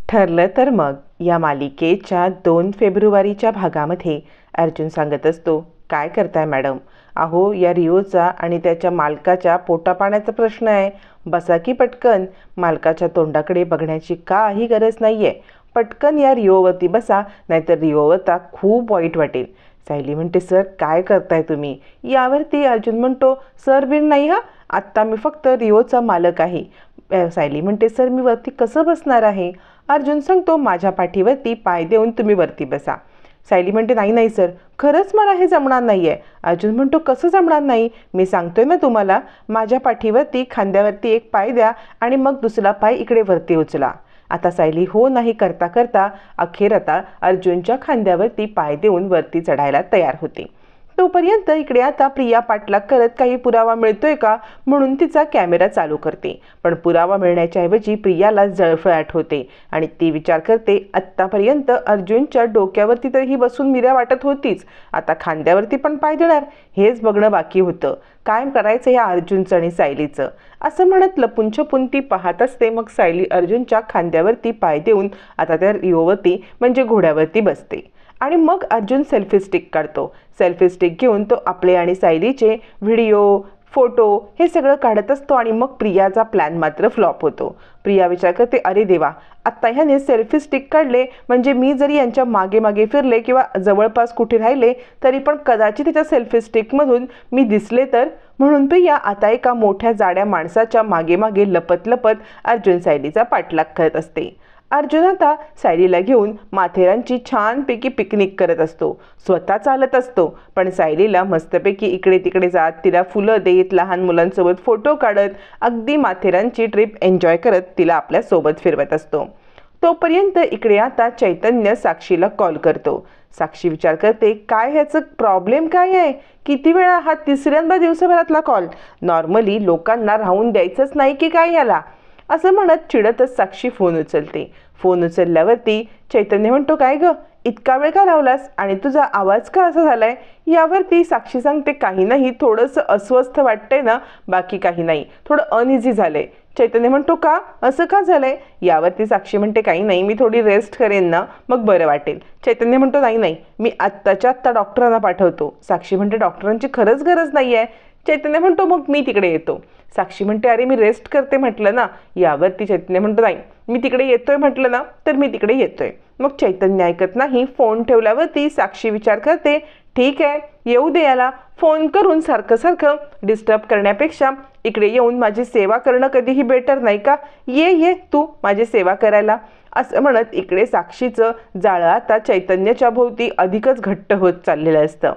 ठरलं तर मग या मालिकेच्या 2 फेब्रुवारीच्या भागामध्ये अर्जुन सांगत असतो, काय करताय मॅडम? अहो या रिओचा आणि त्याच्या मालकाच्या पोटापाण्याचा प्रश्न आहे. बसा की पटकन. मालकाच्या तोंडाकडे बघण्याची काही गरज नाही आहे. पटकन या रिओवरती बसा, नाहीतर रिओवरता खूप वाईट वाटेल. सायली म्हणते, सर काय करताय तुम्ही? यावरती अर्जुन म्हणतो, सर बिन नाही हा, आत्ता मी फक्त रिओचा मालक आहे. सायली म्हणते, सर मी वरती कसं बसणार आहे? अर्जुन सांगतो, माझ्या पाठीवरती पाय देऊन तुम्ही वरती बसा. सायली म्हणते, नाही नाही सर, खरंच मला हे जमणार नाही आहे. अर्जुन म्हणतो, कसं जमणार नाही? मी सांगतोय ना तुम्हाला, माझ्या पाठीवरती खांद्यावरती एक पाय द्या आणि मग दुसरा पाय इकडे वरती उचला. आता सायली हो नाही करता करता अखेर आता अर्जुनच्या खांद्यावरती पाय देऊन वरती चढायला तयार होते. तोपर्यंत इकडे आता प्रिया पाठलाग करत काही पुरावा मिळतोय का म्हणून तिचा कॅमेरा चालू करते. पण पुरावा मिळण्याच्या ऐवजी प्रियाला जळफळाट होते आणि ती विचार करते, आत्तापर्यंत अर्जुनच्या डोक्यावरती तर ही बसून मीरा वाटत होतीच, आता खांद्यावरती पण पाय देणार? हेच बघणं बाकी होतं. काय करायचं ह्या अर्जुनचं आणि सायलीचं? असं म्हणत लपून छपून ती पाहत असते. मग सायली अर्जुनच्या खांद्यावरती पाय देऊन आता त्या रिओवरती म्हणजे घोड्यावरती बसते आणि मग अर्जुन सेल्फी स्टिक काढतो. सेल्फी स्टिक घेऊन तो आपले आणि सायलीचे व्हिडिओ फोटो हे सगळं काढत असतो आणि मग प्रियाचा प्लॅन मात्र फ्लॉप होतो. प्रिया विचार करते, अरे देवा, आत्ता ह्याने सेल्फी स्टिक काढले म्हणजे मी जरी यांच्या मागे मागे फिरले किंवा जवळपास कुठे राहिले तरी पण कदाचित त्याच्या सेल्फी स्टिकमधून मी दिसले तर. म्हणून प्रिया आता एका मोठ्या जाड्या माणसाच्या मागे मागे लपत लपत अर्जुन सायलीचा पाठलाग करत असते. अर्जुन आता सायलीला घेऊन माथेरानची छानपैकी पिकनिक करत असतो. स्वतः चालत असतो पण सायलीला मस्तपैकी इकडे तिकडे जात, तिला फुलं देत, लहान मुलांसोबत फोटो काढत, अगदी माथेरानची ट्रिप एन्जॉय करत तिला आपल्यासोबत फिरवत असतो. तोपर्यंत इकडे आता चैतन्य साक्षीला कॉल करतो. साक्षी विचार करते, काय ह्याचं प्रॉब्लेम काय आहे? किती वेळा? हा तिसऱ्यांदा दिवसभरातला कॉल. नॉर्मली लोकांना राहून द्यायचंच नाही की काय याला? असं म्हणत चिडतच साक्षी फोन उचलते. फोन उचलल्यावरती चैतन्य म्हणतो, काय ग, इतका वेळ का लावलास आणि तुझा आवाज का असा झालाय? यावरती साक्षी सांगते, काही नाही, थोडंसं अस्वस्थ वाटतंय ना, बाकी काही नाही, थोडं अनइझी झालंय. चैतन्य म्हणतो, का असं का झालंय? यावरती साक्षी म्हणते, काही नाही, मी थोडी रेस्ट करेन ना, मग बरं वाटेल. चैतन्य म्हणतो, नाही नाही, मी आत्ताच्या आत्ता डॉक्टरांना पाठवतो. साक्षी म्हणते, डॉक्टरांची खरंच गरज नाही आहे. चैतन्य म्हणतो, मग मी तिकडे येतो. साक्षी म्हणते, अरे मी रेस्ट करते म्हटलं ना. यावरती चैतन्य म्हणतो, नाही, मी तिकडे येतोय म्हटलं ना, तर मी तिकडे येतोय. मग चैतन्य ऐकत नाही. फोन ठेवल्यावरती साक्षी विचार करते, ठीक आहे, येऊ दे याला. फोन करून सारखं सारखं डिस्टर्ब करण्यापेक्षा इकडे येऊन माझी सेवा करणं कधीही बेटर नाही का? ये ये तू माझी सेवा करायला. असं म्हणत इकडे साक्षीचं जाळं आता चैतन्याच्या भोवती अधिकच घट्ट होत चाललेलं असतं.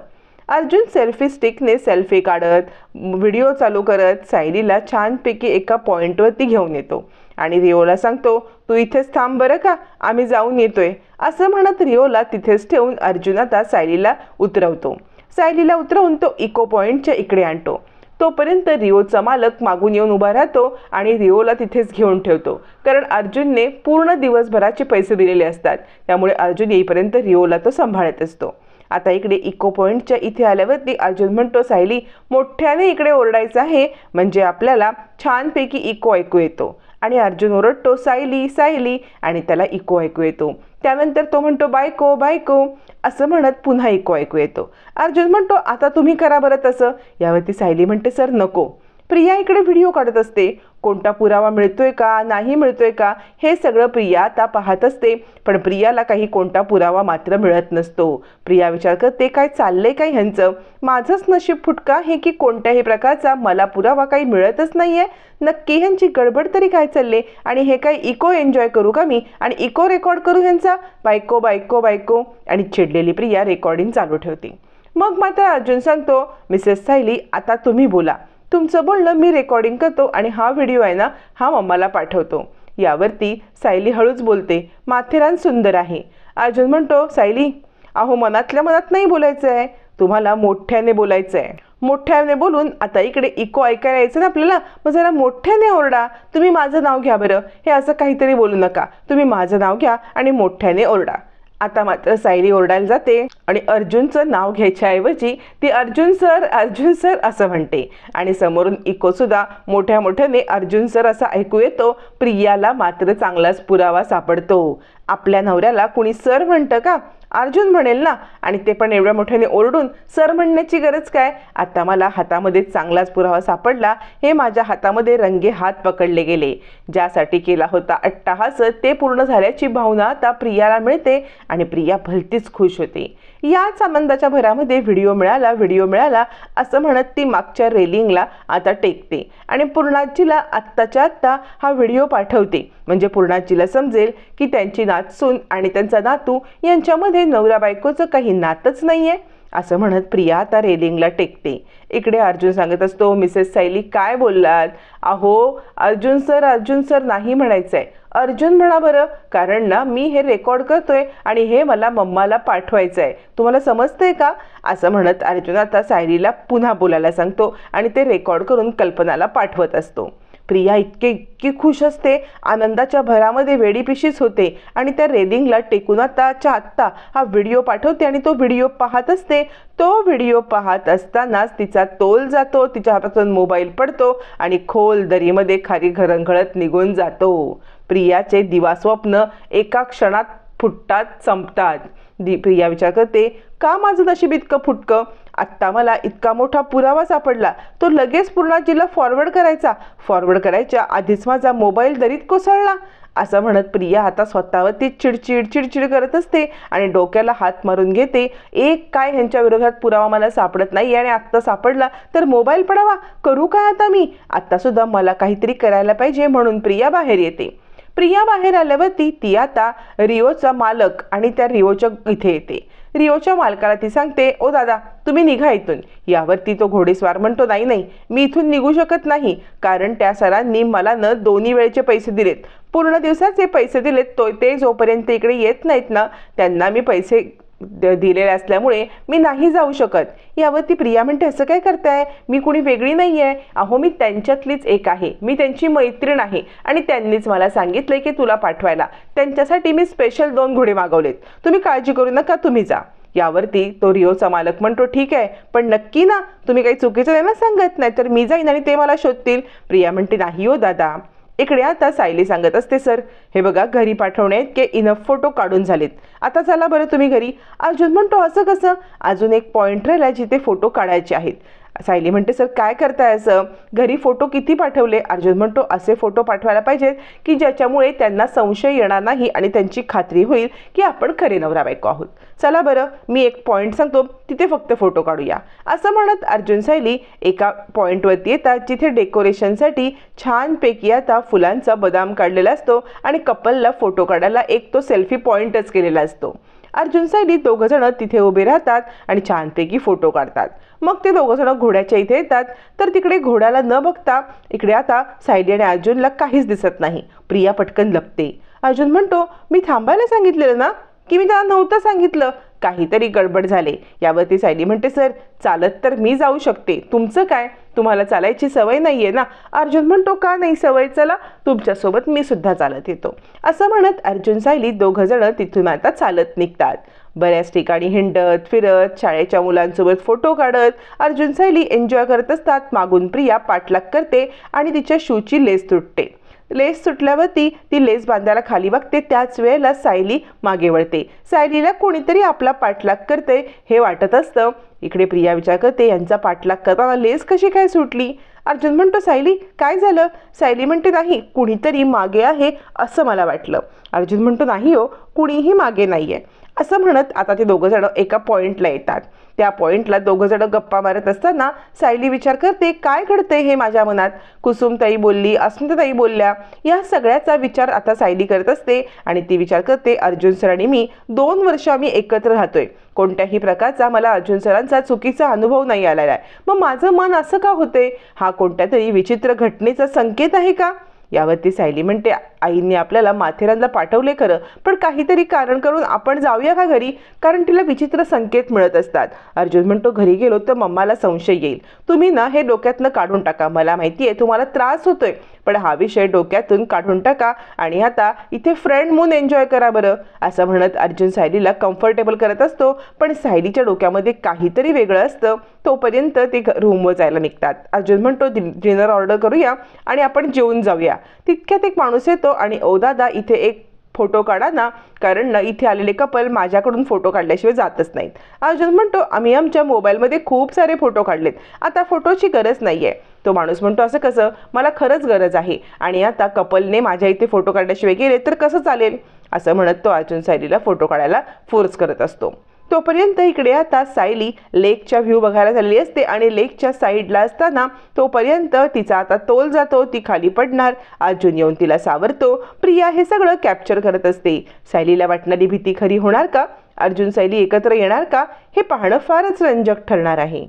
अर्जुन सेल्फी स्टिकने सेल्फी काढत, व्हिडिओ चालू करत सायलीला छानपैकी एका पॉईंटवरती घेऊन येतो आणि रिओला सांगतो, तू इथेच थांब बरं का, आम्ही जाऊन येतोय. असं म्हणत रिओला तिथेच ठेवून अर्जुन आता सायलीला उतरवतो. सायलीला उतरवून तो इको पॉईंटच्या इकडे आणतो. तोपर्यंत रिओचा मालक मागून येऊन उभा राहतो आणि रिओला तिथेच घेऊन ठेवतो, कारण अर्जुनने पूर्ण दिवसभराचे पैसे दिलेले असतात. त्यामुळे अर्जुन येईपर्यंत रिओला तो सांभाळत असतो. आता इकडे इको पॉईंटच्या इथे आल्यावरती अर्जुन म्हणतो, सायली मोठ्याने इकडे ओरडायचं आहे म्हणजे आपल्याला छानपैकी इको ऐकू येतो. आणि अर्जुन ओरडतो, सायली सायली, आणि त्याला इको ऐकू येतो. त्यानंतर तो म्हणतो, बायको बायको, असं म्हणत पुन्हा इको ऐकू येतो. अर्जुन म्हणतो, आता तुम्ही करा बरं तसं. यावरती सायली म्हणते, सर नको. प्रिया इकडे व्हिडिओ काढत असते. कोणता पुरावा मिळतोय का नाही मिळतोय का हे सगळं प्रिया आता पाहत असते. पण प्रियाला काही कोणता पुरावा मात्र मिळत नसतो. प्रिया विचार करते, काय चाललंय काय ह्यांचं? माझंच नशीब फुटका हे की कोणत्याही प्रकारचा मला पुरावा काही मिळतच नाहीये. नक्की ह्यांची गडबड तरी काय चालले? आणि हे काय इको एन्जॉय करू का मी आणि इको रेकॉर्ड करू ह्यांचा? बायको बायको बायको. आणि चिडलेली प्रिया रेकॉर्डिंग चालू ठेवते. मग मात्र अर्जुन सांगतो, मिसेस सायली आता तुम्ही बोला. तुमचं बोलणं मी रेकॉर्डिंग करतो आणि हा व्हिडिओ आहे ना, हा मम्माला पाठवतो. यावरती सायली हळूच बोलते, माथेरान सुंदर आहे. अर्जुन म्हणतो, सायली अहो मनातल्या मनात नाही बोलायचं आहे, तुम्हाला मोठ्याने बोलायचं आहे. मोठ्याने बोलून आता इकडे इको ऐकायला यायचं ना आपल्याला, मग जरा मोठ्याने ओरडा. तुम्ही माझं नाव घ्या बरं, हे असं काहीतरी बोलू नका. तुम्ही माझं नाव घ्या आणि मोठ्याने ओरडा. आता मात्र सायली ओरडायला जाते आणि अर्जुनचं नाव घ्यायच्याऐवजी ती अर्जुन सर असं म्हणते आणि समोरून इको सुद्धा मोठ्या मोठ्याने अर्जुन सर असा ऐकू येतो. प्रियाला मात्र चांगलाच पुरावा सापडतो. आपल्या नवऱ्याला कुणी सर म्हणतं का? अर्जुन म्हणेल ना, आणि ते पण एवढ्या मोठ्याने ओरडून सर म्हणण्याची गरज काय? आता मला हातामध्ये चांगलाच पुरावा सापडला. हे माझ्या हातामध्ये रंगे हात पकडले गेले. ज्यासाठी केला होता अट्टाहास ते पूर्ण झाल्याची भावना आता प्रियाला मिळते आणि प्रिया भलतीच खुश होते. याच आनंदाच्या भरामध्ये व्हिडिओ मिळाला असं म्हणत ती मागच्या रेलिंगला आता टेकते आणि पूर्णाजीला आत्ताच्या आत्ता हा व्हिडिओ पाठवते. म्हणजे पूर्णाजीला समजेल की त्यांची नातसून आणि त्यांचा नातू यांच्यामध्ये नवरा बायकोचं काही नातच नाहीये. असं म्हणत प्रिया आता रेलिंगला टेकते. इकडे अर्जुन सांगत असतो, मिसेस सायली काय बोललात? अहो अर्जुन सर नाही म्हणायचंय, अर्जुन म्हणा बरं, कारण ना मी हे रेकॉर्ड करतोय आणि हे मला मम्माला पाठवायचं आहे. तुम्हाला समजतंय का? असं म्हणत अर्जुन आता सायलीला पुन्हा बोलायला सांगतो आणि ते रेकॉर्ड करून कल्पनाला पाठवत असतो. प्रिया इतकी खुश असते, आनंदाच्या भरामध्ये वेडीपिशीच होते आणि त्या रेलिंगला टेकून आत्ता हा व्हिडिओ पाठवते आणि तो व्हिडिओ पाहत असते. तो व्हिडिओ पाहत असतानाच तिचा तोल जातो, तिच्या हातातून मोबाईल पडतो आणि खोल दरीमध्ये खाली घरंगळत निघून जातो. प्रियाचे दिवास्वप्न एका क्षणात फुटतात, संपतात. प्रिया विचार करते, का माझं नशीब इतकं फुटकं? आत्ता मला इतका मोठा पुरावा सापडला, तो लगेच पूर्णाजीला फॉरवर्ड करायच्या आधीच माझा मोबाईल दरीत कोसळला. असं म्हणत प्रिया आता स्वतःवरती चिडचिड करत असते आणि डोक्याला हात मारून घेते. एक काय ह्यांच्या विरोधात पुरावा मला सापडत नाही आणि आत्ता सापडला तर मोबाईल पडावा, करू काय आता मी? आत्ता सुद्धा मला काहीतरी करायला पाहिजे म्हणून प्रिया बाहेर येते. प्रिया बाहेर आल्यावरती ती आता रिओचा मालक आणि त्या रिओच्या इथे येते. रिओच्या मालकाला ती सांगते, ओ दादा तुम्ही निघा इथून. यावरती तो घोडेस्वार म्हणतो, नाही मी इथून निघू शकत नाही, कारण त्या सरांनी मला दोन्ही वेळेचे पैसे दिलेत, पूर्ण दिवसाचे पैसे दिलेत. ते जोपर्यंत इकडे येत नाहीत ना त्यांना मी पैसे दिलेले असल्यामुळे मी नाही जाऊ शकत. यावरती प्रिया म्हणते, असं काय करताय? मी कुणी वेगळी नाही आहे. अहो मी त्यांच्यातलीच एक आहे, मी त्यांची मैत्रीण आहे आणि त्यांनीच मला सांगितलंय की तुला पाठवायला. त्यांच्यासाठी मी स्पेशल 2 घोडे मागवलेत. तुम्ही काळजी करू नका, तुम्ही जा. यावरती तो रिओचा मालक म्हणतो, ठीक आहे पण नक्की ना, तुम्ही काही चुकीचं नाही ना सांगत? नाही तर मी जाईन आणि ते मला शोधतील. प्रिया म्हणते, नाही हो दादा. इकडे आता सायली सांगत असते, सर हे बघा घरी पाठवण्याइतके इनफ फोटो काढून झालेत, आता चला बरं तुम्ही घरी. अर्जुन म्हणतो, असं कसं? अजून एक पॉईंट राहिला जिथे फोटो काढायचे आहेत. सायली म्हणते, सर काय करताय असं? घरी फोटो किती पाठवले? अर्जुन म्हणतो, असे फोटो पाठवायला पाहिजेत की ज्याच्यामुळे त्यांना संशय येणार नाही आणि त्यांची खात्री होईल की आपण खरे नवरा बायको आहोत. चला बरं मी एक पॉईंट सांगतो, तिथे फक्त फोटो काढूया. असं म्हणत अर्जुन सायली एका पॉईंटवरती येतात जिथे डेकोरेशनसाठी छानपैकी आता फुलांचा बदाम काढलेला असतो आणि कपलला फोटो काढायला एक तो सेल्फी पॉईंटच केलेला असतो. अर्जुन सायली दोघंजण तिथे उभे राहतात आणि छानपैकी फोटो काढतात. मग ते दोघंजण घोड्याच्या इथे येतात तर तिकडे घोड्याला न बघता इकडे आता सायली आणि अर्जुनला काहीच दिसत नाही. प्रिया पटकन लपते. अर्जुन म्हणतो, मी थांबायला सांगितलेलं ना, की मी त्याला नव्हतं सांगितलं? काहीतरी गडबड झाले. यावरती सायली म्हणते, सर चालत तर मी जाऊ शकते, तुमचं काय? तुम्हाला चालायची सवय नाहीये ना? अर्जुन म्हणतो, का नाही सवय? चला तुमच्यासोबत मी सुद्धा चालत येतो. असं म्हणत अर्जुन सायली दोघंजण तिथून आता चालत निघतात. बऱ्याच ठिकाणी हिंडत फिरत शाळेच्या मुलांसोबत फोटो काढत अर्जुन सायली एन्जॉय करत असतात. मागून प्रिया पाठलाग करते आणि तिच्या शूची लेस तुटते. लेस सुटल्यावरती ती लेस बांधायला खाली बघते. त्याच वेळेला सायली मागे वळते. सायलीला कोणीतरी आपला पाठलाग करते हे वाटत असतं. इकडे प्रिया विचार करते, यांचा पाठलाग करताना लेस कशी काय सुटली? अर्जुन म्हणतो, सायली काय झालं? सायली म्हणते, नाही कुणीतरी मागे आहे असं मला वाटलं. अर्जुन म्हणतो, नाही हो कुणीही मागे नाहीये. असं म्हणत आता ते दोघंजण एका पॉईंटला येतात. त्या पॉईंटला दोघंजण गप्पा मारत असताना सायली विचार करते, काय घडते हे माझ्या मनात? कुसुमताई बोलली, अस्मिताताई बोलल्या, या सगळ्याचा विचार आता सायली करत असते आणि ती विचार करते, अर्जुन सर आणि मी 2 वर्ष आम्ही एकत्र राहतोय, कोणत्याही प्रकारचा मला अर्जुन सरांचा चुकीचा अनुभव नाही आलेला आहे. मग माझं मन असं का होते? हा कोणत्या तरी विचित्र घटनेचा संकेत आहे का? यावरती सायली म्हणते, आईंनी आपल्याला माथेरानला पाठवले खरं, पण काहीतरी कारण करून आपण जाऊया का घरी, कारण तिला विचित्र संकेत मिळत असतात. अर्जुन म्हणतो घरी गेलो तर मम्माला संशय येईल. तुम्ही ना हे डोक्यातनं काढून टाका. मला माहिती आहे तुम्हाला त्रास होतोय, पण हा विषय डोक्यातून काढून टाका आणि आता इथे फ्रेंड म्हणून एन्जॉय करा बरं. असं म्हणत अर्जुन सायलीला कम्फर्टेबल करत असतो, पण सायलीच्या डोक्यामध्ये काहीतरी वेगळं असतं. तोपर्यंत ते रूमवर जायला निघतात. अर्जुन म्हणतो डिनर ऑर्डर करूया आणि आपण जेवून जाऊया. तितक्यात एक माणूस येतो आणि ओ दादा इथे एक फोटो काढा ना, कारण ना इथे आलेले कपल माझ्याकडून फोटो काढल्याशिवाय जातच नाहीत. अर्जुन म्हणतो आम्ही आमच्या मोबाईलमध्ये खूप सारे फोटो काढलेत, आता फोटोची गरज नाही आहे. तो माणूस म्हणतो असं कसं, मला खरंच गरज आहे आणि आता कपलने माझ्या इथे फोटो काढल्याशिवाय गेले तर कसं चालेल. असं म्हणत तो अर्जुन सायलीला फोटो काढायला फोर्स करत असतो. तोपर्यंत इकडे आता सायली लेकच्या व्ह्यू बघायला झालेली असते आणि लेकच्या साईडला असताना तोपर्यंत तिचा आता तोल जातो, ती खाली पडणार. अर्जुन येऊन तिला सावरतो. प्रिया हे सगळं कॅप्चर करत असते. सायलीला वाटणारी भीती खरी होणार का, अर्जुन सायली एकत्र येणार का, हे पाहणं फारच रंजक ठरणार आहे.